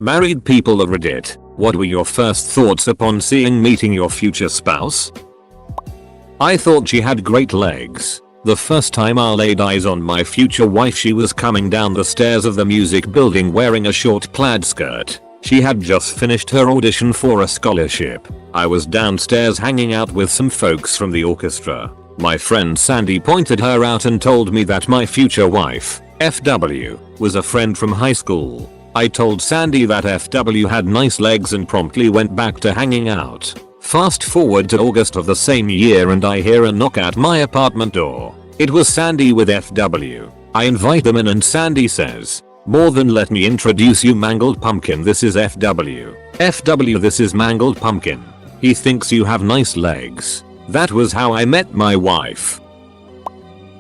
Married people of Reddit, what were your first thoughts upon meeting your future spouse? I thought she had great legs. The first time I laid eyes on my future wife, she was coming down the stairs of the music building wearing a short plaid skirt. She had just finished her audition for a scholarship. I was downstairs hanging out with some folks from the orchestra. My friend Sandy pointed her out and told me that my future wife, FW, was a friend from high school. I told Sandy that FW had nice legs and promptly went back to hanging out. Fast forward to August of the same year and I hear a knock at my apartment door. It was Sandy with FW. I invite them in and Sandy says, "More than let me introduce you, Mangled Pumpkin, this is FW. FW, this is Mangled Pumpkin. He thinks you have nice legs." That was how I met my wife.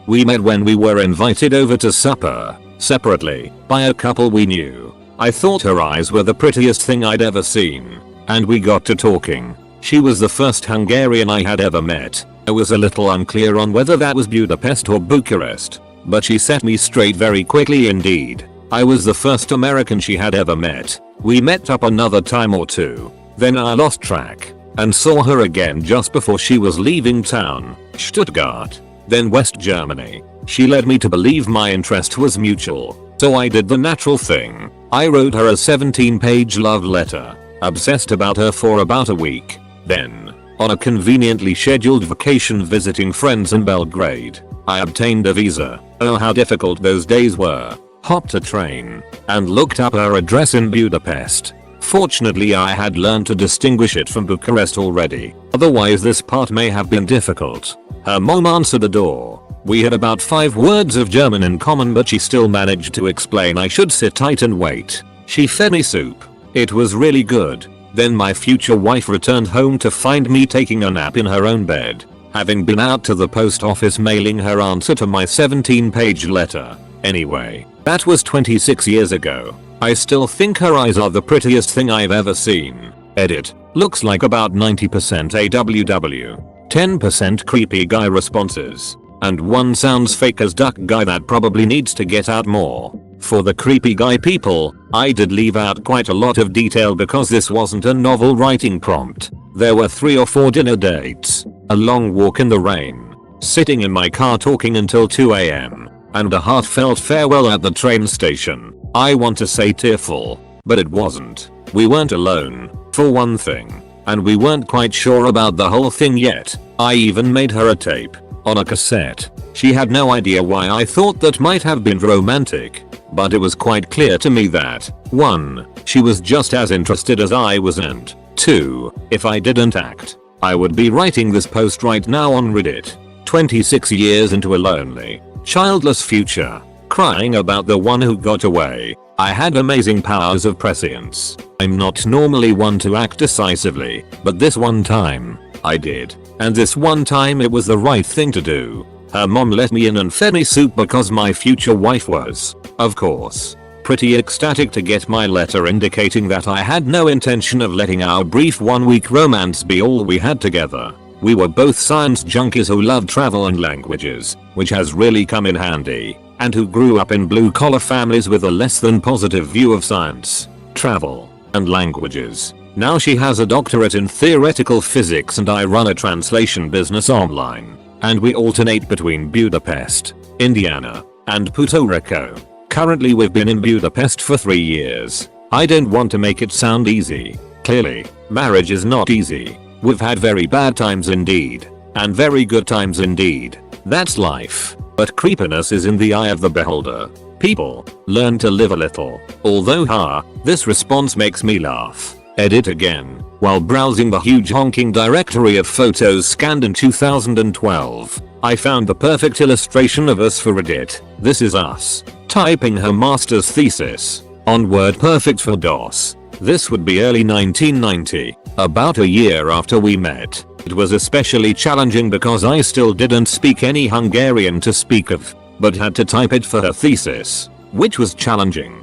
We met when we were invited over to supper, separately, by a couple we knew. I thought her eyes were the prettiest thing I'd ever seen. And we got to talking. She was the first Hungarian I had ever met. I was a little unclear on whether that was Budapest or Bucharest. But she set me straight very quickly indeed. I was the first American she had ever met. We met up another time or two. Then I lost track. And saw her again just before she was leaving town, Stuttgart. Then West Germany. She led me to believe my interest was mutual. So I did the natural thing. I wrote her a 17-page love letter. Obsessed about her for about a week. Then, on a conveniently scheduled vacation visiting friends in Belgrade, I obtained a visa. Oh, how difficult those days were. Hopped a train and looked up her address in Budapest. Fortunately, I had learned to distinguish it from Bucharest already. Otherwise this part may have been difficult. Her mom answered the door. We had about 5 words of German in common, but she still managed to explain I should sit tight and wait. She fed me soup. It was really good. Then my future wife returned home to find me taking a nap in her own bed, having been out to the post office mailing her answer to my 17-page letter. Anyway, that was 26 years ago. I still think her eyes are the prettiest thing I've ever seen. Edit. Looks like about 90% AWW. 10% creepy guy responses. And 1 sounds fake as duck guy. That probably needs to get out more. For the creepy guy people, I did leave out quite a lot of detail because this wasn't a novel writing prompt. There were 3 or 4 dinner dates, a long walk in the rain, sitting in my car talking until 2 AM, and a heartfelt farewell at the train station. I want to say tearful, but it wasn't. We weren't alone, for one thing, and we weren't quite sure about the whole thing yet. I even made her a tape, on a cassette. She had no idea why I thought that might have been romantic, but it was quite clear to me that 1. She was just as interested as I was, and 2. If I didn't act, I would be writing this post right now on Reddit. 26 years into a lonely, childless future, crying about the one who got away. I had amazing powers of prescience. I'm not normally one to act decisively, but this one time, I did. And this one time it was the right thing to do. Her mom let me in and fed me soup because my future wife was, of course, pretty ecstatic to get my letter indicating that I had no intention of letting our brief 1-week romance be all we had together. We were both science junkies who loved travel and languages, which has really come in handy, and who grew up in blue-collar families with a less than positive view of science, travel, and languages. Now she has a doctorate in theoretical physics and I run a translation business online. And we alternate between Budapest, Indiana, and Puerto Rico. Currently we've been in Budapest for 3 years. I don't want to make it sound easy. Clearly, marriage is not easy. We've had very bad times indeed. And very good times indeed. That's life. But creepiness is in the eye of the beholder. People, learn to live a little. Although this response makes me laugh. Edit again. While browsing the huge honking directory of photos scanned in 2012, I found the perfect illustration of us for Reddit. This is us, typing her master's thesis, on WordPerfect for DOS. This would be early 1990, about a year after we met. It was especially challenging because I still didn't speak any Hungarian to speak of, but had to type it for her thesis, which was challenging.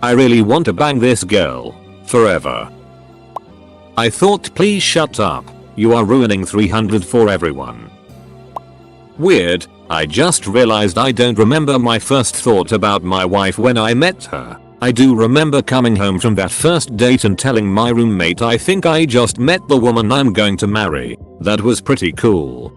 I really want to bang this girl. Forever. I thought, please shut up. You are ruining 300 for everyone. Weird. I just realized I don't remember my first thought about my wife when I met her. I do remember coming home from that first date and telling my roommate I think I just met the woman I'm going to marry. That was pretty cool.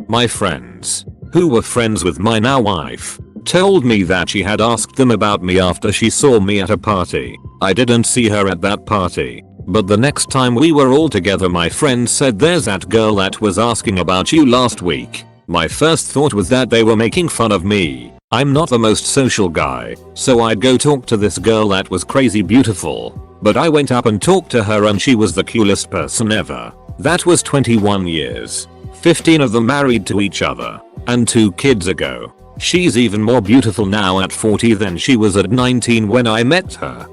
My friends, who were friends with my now wife, told me that she had asked them about me after she saw me at a party. I didn't see her at that party, but the next time we were all together my friend said there's that girl that was asking about you last week. My first thought was that they were making fun of me. I'm not the most social guy, so I'd go talk to this girl that was crazy beautiful. But I went up and talked to her and she was the coolest person ever. That was 21 years. 15 of them married to each other. And 2 kids ago. She's even more beautiful now at 40 than she was at 19 when I met her.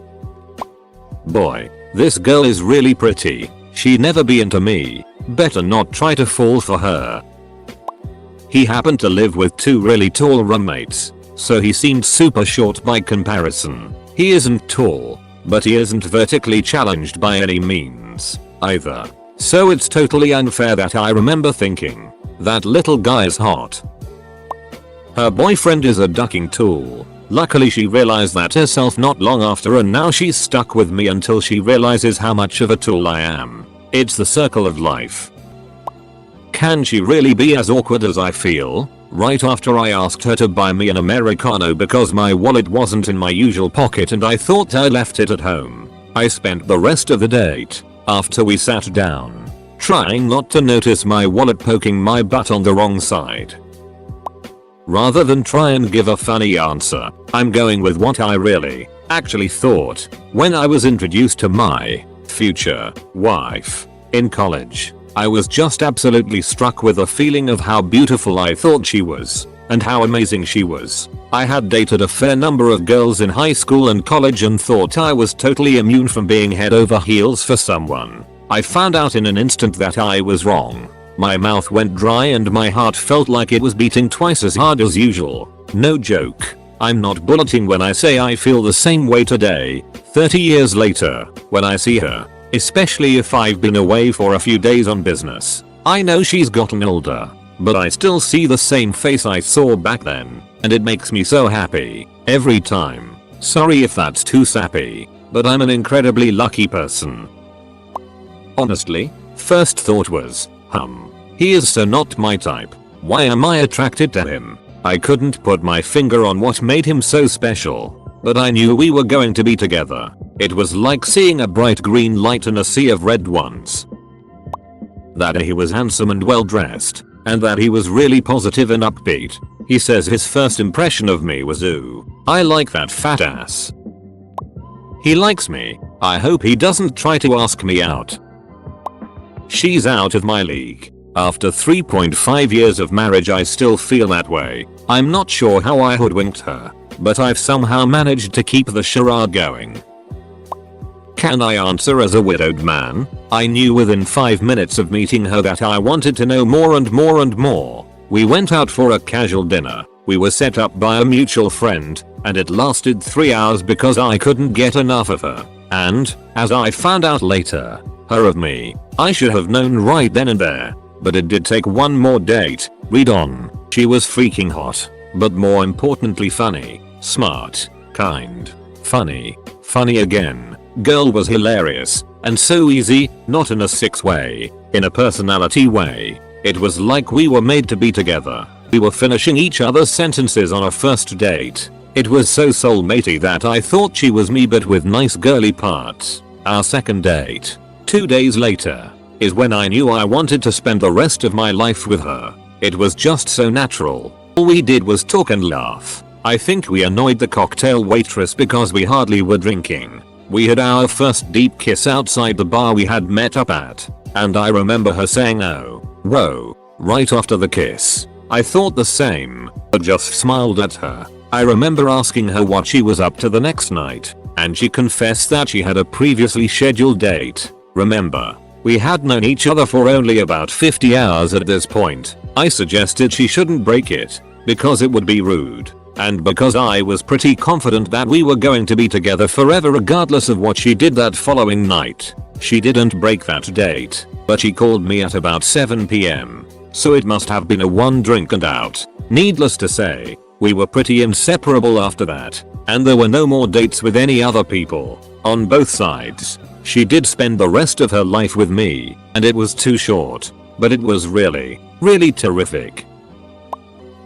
Boy, this girl is really pretty. She'd never be into me. Better not try to fall for her. He happened to live with 2 really tall roommates, so he seemed super short by comparison. He isn't tall, but he isn't vertically challenged by any means, either. So it's totally unfair that I remember thinking, that little guy's hot. Her boyfriend is a ducking tool. Luckily she realized that herself not long after and now she's stuck with me until she realizes how much of a tool I am. It's the circle of life. Can she really be as awkward as I feel? Right after I asked her to buy me an Americano because my wallet wasn't in my usual pocket and I thought I left it at home. I spent the rest of the date, after we sat down, trying not to notice my wallet poking my butt on the wrong side. Rather than try and give a funny answer, I'm going with what I really, actually thought when I was introduced to my future wife in college. I was just absolutely struck with the feeling of how beautiful I thought she was, and how amazing she was. I had dated a fair number of girls in high school and college and thought I was totally immune from being head over heels for someone. I found out in an instant that I was wrong. My mouth went dry and my heart felt like it was beating twice as hard as usual. No joke. I'm not bulleting when I say I feel the same way today, 30 years later, when I see her. Especially if I've been away for a few days on business. I know she's gotten older, but I still see the same face I saw back then, and it makes me so happy, every time. Sorry if that's too sappy, but I'm an incredibly lucky person. Honestly, first thought was, he is so not my type. Why am I attracted to him? I couldn't put my finger on what made him so special. But I knew we were going to be together. It was like seeing a bright green light in a sea of red ones. That he was handsome and well dressed, and that he was really positive and upbeat. He says his first impression of me was ooh, I like that fat ass. He likes me. I hope he doesn't try to ask me out. She's out of my league. After 3.5 years of marriage I still feel that way. I'm not sure how I hoodwinked her, but I've somehow managed to keep the charade going. Can I answer as a widowed man? I knew within 5 minutes of meeting her that I wanted to know more and more and more. We went out for a casual dinner. We were set up by a mutual friend, and it lasted 3 hours because I couldn't get enough of her. And, as I found out later, her of me. I should have known right then and there. But it did take one more date. Read on. She was freaking hot. But more importantly funny, smart, kind, funny again. Girl was hilarious, and so easy, not in a sex way, in a personality way. It was like we were made to be together. We were finishing each other's sentences on a first date. It was so soulmatey that I thought she was me but with nice girly parts. Our second date, 2 days later, is when I knew I wanted to spend the rest of my life with her. It was just so natural. All we did was talk and laugh. I think we annoyed the cocktail waitress because we hardly were drinking. We had our first deep kiss outside the bar we had met up at, and I remember her saying oh, whoa, right after the kiss. I thought the same, but just smiled at her. I remember asking her what she was up to the next night, and she confessed that she had a previously scheduled date. Remember, we had known each other for only about 50 hours at this point. I suggested she shouldn't break it, because it would be rude, and because I was pretty confident that we were going to be together forever regardless of what she did that following night. She didn't break that date, but she called me at about 7 PM. So it must have been a one drink and out. Needless to say, We were pretty inseparable after that, and there were no more dates with any other people. On both sides. She did spend the rest of her life with me, and it was too short, but it was really terrific.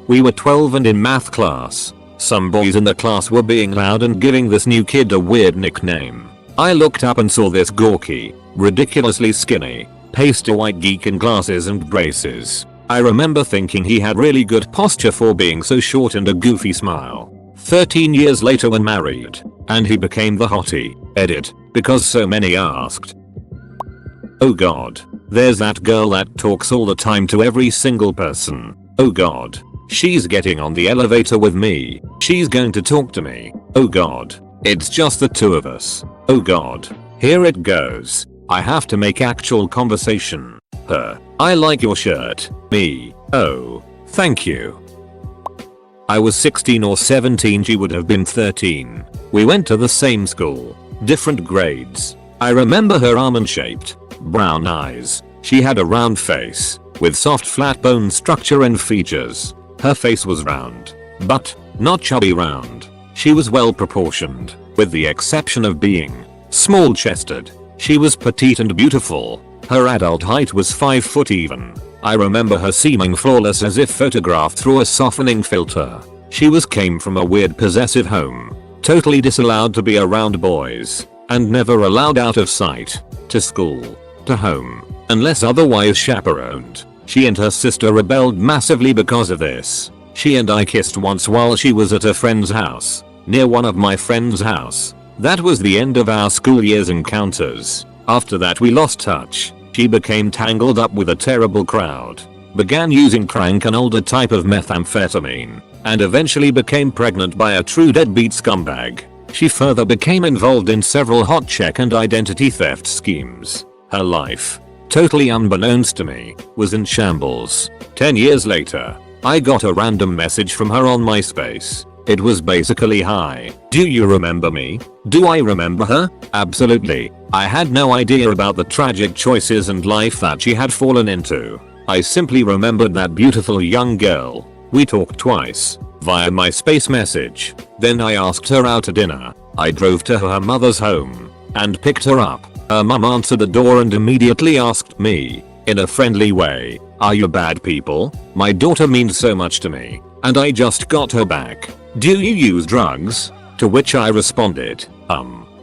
We were 12 and in math class. Some boys in the class were being loud and giving this new kid a weird nickname. I looked up and saw this gawky, ridiculously skinny, pasty white geek in glasses and braces. I remember thinking he had really good posture for being so short and a goofy smile. 13 years later when married, and he became the hottie, edit, because so many asked. Oh god. There's that girl that talks all the time to every single person. Oh god. She's getting on the elevator with me. She's going to talk to me. Oh god. It's just the two of us. Oh god. Here it goes. I have to make actual conversation. Her. I like your shirt. Me. Oh. Thank you. I was 16 or 17, she would have been 13. We went to the same school. Different grades. I remember her almond-shaped, brown eyes. She had a round face, with soft flat bone structure and features. Her face was round, but not chubby round. She was well proportioned, with the exception of being small-chested. She was petite and beautiful. Her adult height was 5 foot even. I remember her seeming flawless as if photographed through a softening filter. She came from a weird possessive home. Totally disallowed to be around boys, and never allowed out of sight, to school, to home, unless otherwise chaperoned. She and her sister rebelled massively because of this. She and I kissed once while she was at a friend's house, near one of my friend's house. That was the end of our school year's encounters. After that we lost touch. She became tangled up with a terrible crowd, began using crank, an older type of methamphetamine, and eventually became pregnant by a true deadbeat scumbag. She further became involved in several hot check and identity theft schemes. Her life, totally unbeknownst to me, was in shambles. 10 years later, I got a random message from her on MySpace. It was basically, "Hi, do you remember me?" Do I remember her? Absolutely. I had no idea about the tragic choices and life that she had fallen into. I simply remembered that beautiful young girl. We talked twice, via MySpace message. Then I asked her out to dinner. I drove to her mother's home, and picked her up. Her mum answered the door and immediately asked me, in a friendly way, "Are you bad people? My daughter means so much to me, and I just got her back. Do you use drugs?" To which I responded,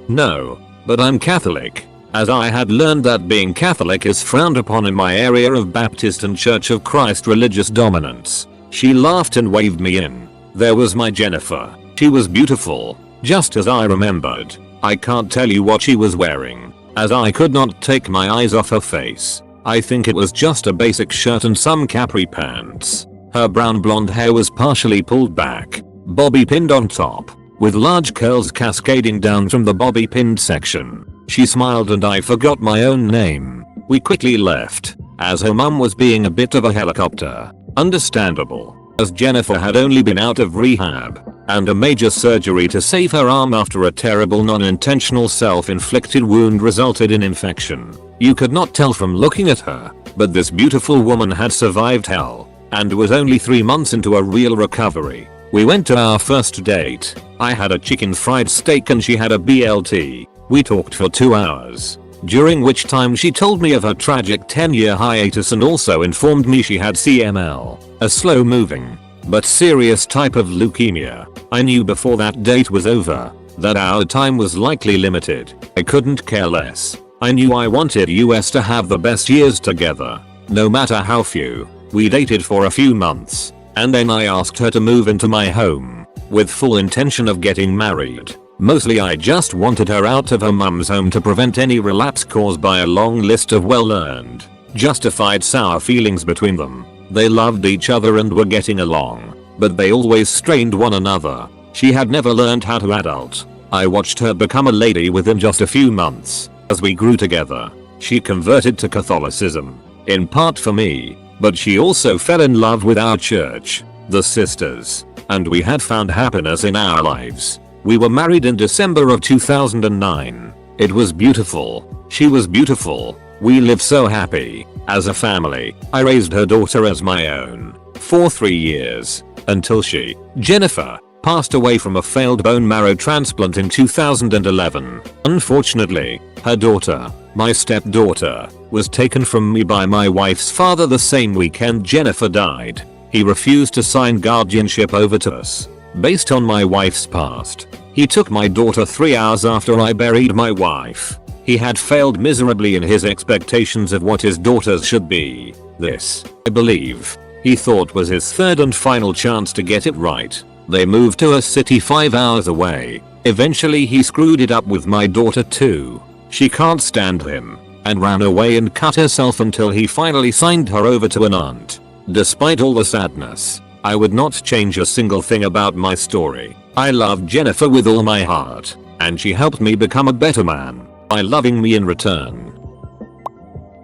no, but I'm Catholic, as I had learned that being Catholic is frowned upon in my area of Baptist and Church of Christ religious dominance. She laughed and waved me in. There was my Jennifer. She was beautiful, just as I remembered. I can't tell you what she was wearing, as I could not take my eyes off her face. I think it was just a basic shirt and some capri pants. Her brown blonde hair was partially pulled back, bobby pinned on top, with large curls cascading down from the bobby pinned section. She smiled and I forgot my own name. We quickly left, as her mum was being a bit of a helicopter. Understandable, as Jennifer had only been out of rehab, and a major surgery to save her arm after a terrible non-intentional self-inflicted wound resulted in infection. You could not tell from looking at her, but this beautiful woman had survived hell, and was only 3 months into a real recovery. We went to our first date. I had a chicken fried steak and she had a BLT. We talked for 2 hours, during which time she told me of her tragic 10-year hiatus and also informed me she had CML, a slow-moving, but serious type of leukemia. I knew before that date was over that our time was likely limited. I couldn't care less. I knew I wanted us to have the best years together, no matter how few. We dated for a few months, and then I asked her to move into my home, with full intention of getting married. Mostly I just wanted her out of her mum's home to prevent any relapse caused by a long list of well-earned, justified sour feelings between them. They loved each other and were getting along, but they always strained one another. She had never learned how to adult. I watched her become a lady within just a few months. As we grew together, she converted to Catholicism, in part for me, but she also fell in love with our church, the sisters, and we had found happiness in our lives. We were married in December of 2009. It was beautiful. She was beautiful. We lived so happy, as a family. I raised her daughter as my own, for 3 years. until she, Jennifer, passed away from a failed bone marrow transplant in 2011. Unfortunately, her daughter, my stepdaughter, was taken from me by my wife's father the same weekend Jennifer died. He refused to sign guardianship over to us. Based on my wife's past, he took my daughter 3 hours after I buried my wife. He had failed miserably in his expectations of what his daughters should be. This, I believe, he thought was his third and final chance to get it right. They moved to a city 5 hours away. Eventually he screwed it up with my daughter too. She can't stand him, and ran away and cut herself until he finally signed her over to an aunt. Despite all the sadness, I would not change a single thing about my story. I love Jennifer with all my heart, and she helped me become a better man by loving me in return.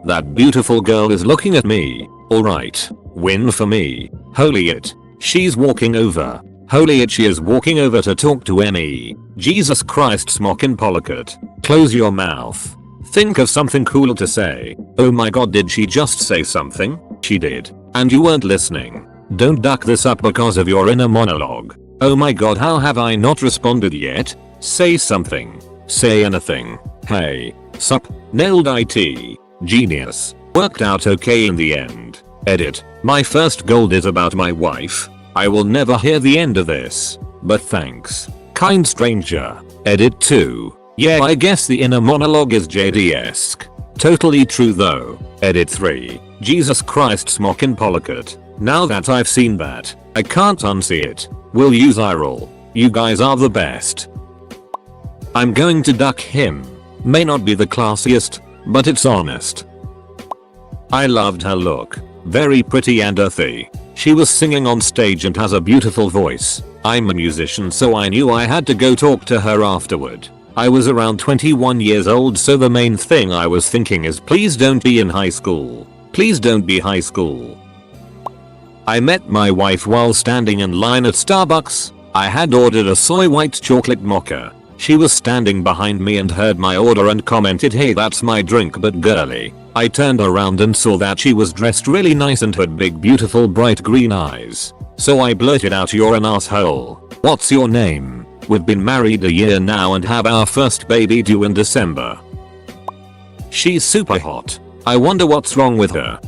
That beautiful girl is looking at me. Alright, win for me. Holy it. She's walking over. Holy it, she is walking over to talk to me. Jesus Christ, Smockin' Pollicut. Close your mouth. Think of something cool to say. Oh my god, did she just say something? She did. And you weren't listening. Don't duck this up because of your inner monologue. Oh my god, how have I not responded yet? Say something. Say anything. Hey. Sup. Nailed it. Genius. Worked out okay in the end. Edit. My first gold is about my wife. I will never hear the end of this. But thanks. Kind stranger. Edit 2. Yeah, I guess the inner monologue is JD-esque. Totally true though. Edit 3. Jesus Christ, Smockin' Pollicut. Now that I've seen that, I can't unsee it. Will use eye roll. You guys are the best. I'm going to duck him. May not be the classiest, but it's honest. I loved her look. Very pretty and earthy. She was singing on stage and has a beautiful voice. I'm a musician, so I knew I had to go talk to her afterward. I was around 21 years old, so the main thing I was thinking is please don't be in high school. Please don't be high school. I met my wife while standing in line at Starbucks. I had ordered a soy white chocolate mocha. She was standing behind me and heard my order and commented, "Hey, that's my drink but girly." I turned around and saw that she was dressed really nice and had big beautiful bright green eyes. So I blurted out, "You're an asshole. What's your name? We've been married a year now and have our first baby due in December." She's super hot. I wonder what's wrong with her.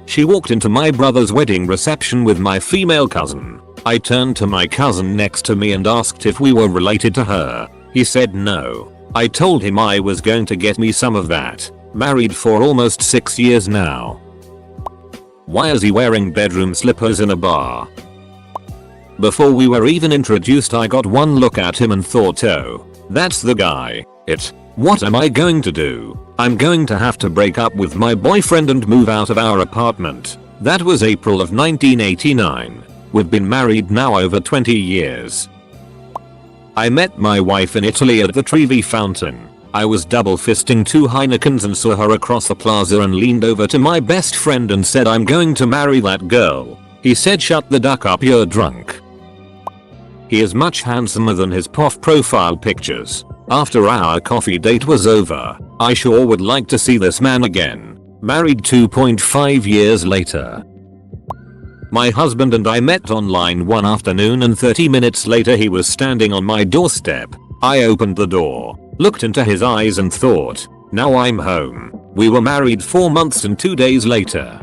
She walked into my brother's wedding reception with my female cousin. I turned to my cousin next to me and asked if we were related to her. He said no. I told him I was going to get me some of that. Married for almost 6 years now. Why is he wearing bedroom slippers in a bar? Before we were even introduced, I got one look at him and thought, oh, that's the guy. What am I going to do? I'm going to have to break up with my boyfriend and move out of our apartment. That was April of 1989. We've been married now over 20 years. I met my wife in Italy at the Trevi fountain. I was double fisting 2 Heinekens and saw her across the plaza and leaned over to my best friend and said, "I'm going to marry that girl." He said, "Shut the duck up, you're drunk." He is much handsomer than his POF profile pictures. After our coffee date was over, I sure would like to see this man again. Married 2.5 years later. My husband and I met online one afternoon and 30 minutes later he was standing on my doorstep. I opened the door, looked into his eyes and thought, now I'm home. We were married 4 months and 2 days later.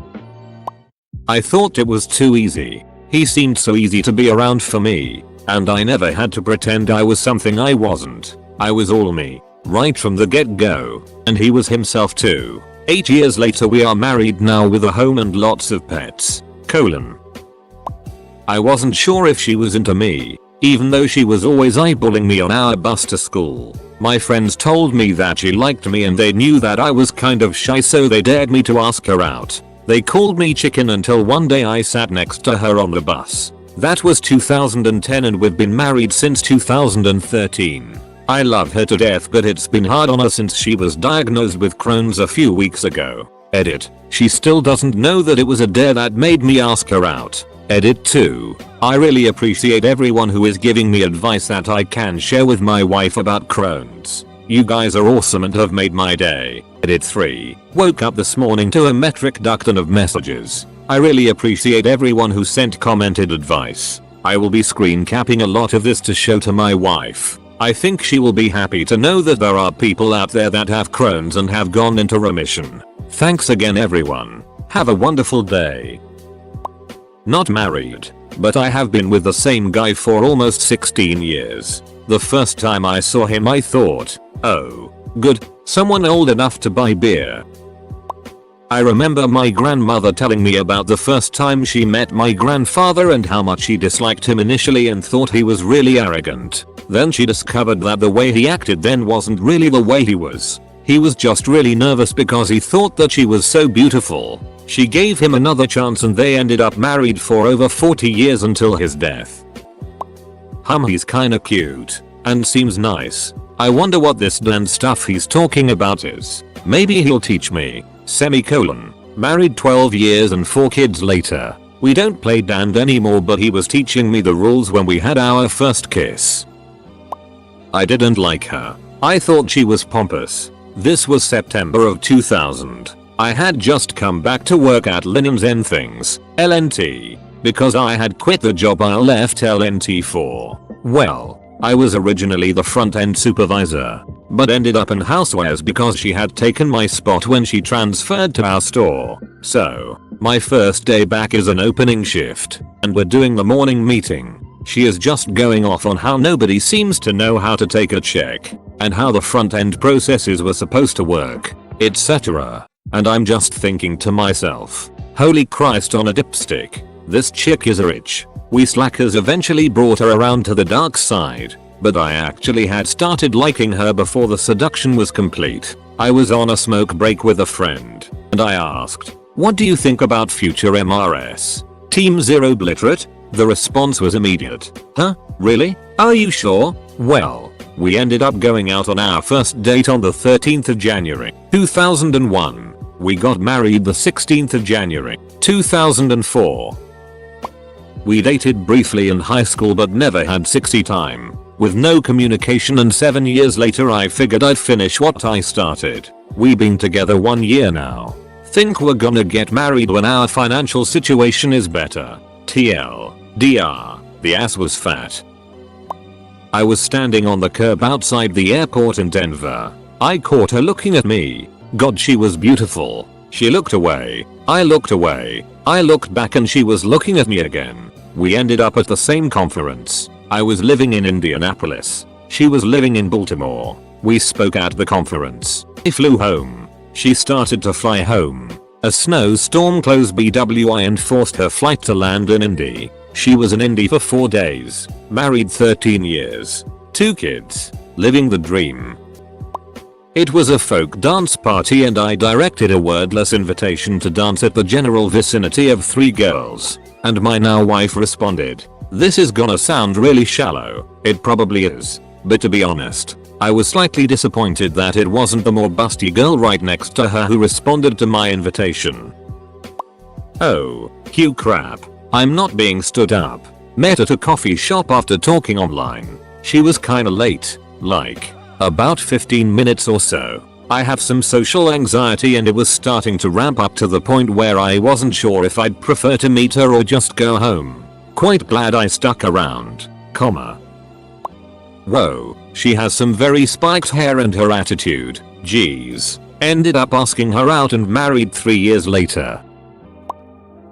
I thought it was too easy. He seemed so easy to be around for me, and I never had to pretend I was something I wasn't. I was all me, right from the get-go, and he was himself too. 8 years later we are married now with a home and lots of pets. I wasn't sure if she was into me, even though she was always eyeballing me on our bus to school. My friends told me that she liked me and they knew that I was kind of shy, so they dared me to ask her out. They called me chicken until one day I sat next to her on the bus. That was 2010 and we've been married since 2013. I love her to death, but it's been hard on her since she was diagnosed with Crohn's a few weeks ago. Edit. She still doesn't know that it was a dare that made me ask her out. Edit 2. I really appreciate everyone who is giving me advice that I can share with my wife about Crohn's. You guys are awesome and have made my day. Edit 3. Woke up this morning to a metric ducton of messages. I really appreciate everyone who sent commented advice. I will be screen capping a lot of this to show to my wife. I think she will be happy to know that there are people out there that have Crohn's and have gone into remission. Thanks again everyone. Have a wonderful day. Not married, but I have been with the same guy for almost 16 years. The first time I saw him I thought, oh, good, someone old enough to buy beer. I remember my grandmother telling me about the first time she met my grandfather and how much she disliked him initially and thought he was really arrogant. Then she discovered that the way he acted then wasn't really the way he was. He was just really nervous because he thought that she was so beautiful. She gave him another chance and they ended up married for over 40 years until his death. He's kinda cute. And seems nice. I wonder what this bland stuff he's talking about is. Maybe he'll teach me. Semicolon. Married 12 years and 4 kids later. We don't play dand anymore but he was teaching me the rules when we had our first kiss. I didn't like her. I thought she was pompous. This was September of 2000. I had just come back to work at Linens N Things, LNT, because I had quit the job I left LNT for. Well, I was originally the front-end supervisor, but ended up in housewares because she had taken my spot when she transferred to our store. So, my first day back is an opening shift, and we're doing the morning meeting. She is just going off on how nobody seems to know how to take a check, and how the front-end processes were supposed to work, etc. And I'm just thinking to myself, holy Christ on a dipstick, this chick is rich. We slackers eventually brought her around to the dark side, but I actually had started liking her before the seduction was complete. I was on a smoke break with a friend, and I asked, what do you think about future MRS? Team Zero Bliterate? The response was immediate. Huh? Really? Are you sure? Well, we ended up going out on our first date on the 13th of January, 2001. We got married the 16th of January, 2004. We dated briefly in high school but never had sexy time. With no communication and 7 years later I figured I'd finish what I started. We've been together 1 year now. Think we're gonna get married when our financial situation is better. TLDR, the ass was fat. I was standing on the curb outside the airport in Denver. I caught her looking at me. God, she was beautiful. She looked away. I looked away. I looked back and she was looking at me again. We ended up at the same conference. I was living in Indianapolis. She was living in Baltimore. We spoke at the conference. I flew home. She started to fly home. A snowstorm closed BWI and forced her flight to land in Indy. She was in Indy for 4 days. Married 13 years. 2 kids. Living the dream. It was a folk dance party and I directed a wordless invitation to dance at the general vicinity of 3 girls. And my now wife responded, "This is gonna sound really shallow." It probably is. But to be honest, I was slightly disappointed that it wasn't the more busty girl right next to her who responded to my invitation. Oh, Hugh crap. I'm not being stood up. Met at a coffee shop after talking online. She was kinda late, like, about 15 minutes or so. I have some social anxiety and it was starting to ramp up to the point where I wasn't sure if I'd prefer to meet her or just go home. Quite glad I stuck around, comma. Whoa, she has some very spiked hair and her attitude, geez. Ended up asking her out and married 3 years later.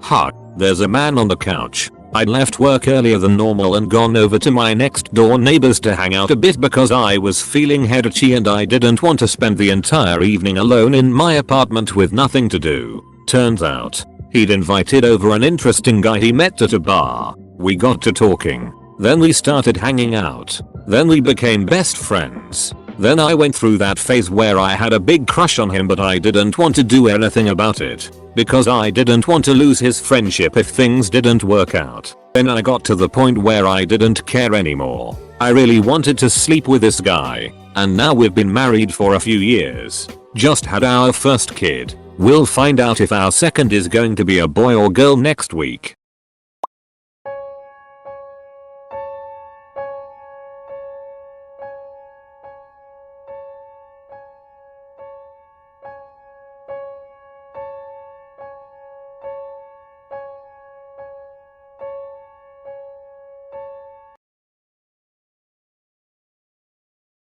Ha, there's a man on the couch. I'd left work earlier than normal and gone over to my next door neighbors to hang out a bit because I was feeling head itchy and I didn't want to spend the entire evening alone in my apartment with nothing to do. Turns out, he'd invited over an interesting guy he met at a bar. We got to talking. Then we started hanging out. Then we became best friends. Then I went through that phase where I had a big crush on him but I didn't want to do anything about it. Because I didn't want to lose his friendship if things didn't work out. Then I got to the point where I didn't care anymore. I really wanted to sleep with this guy. And now we've been married for a few years. Just had our first kid. We'll find out if our second is going to be a boy or girl next week.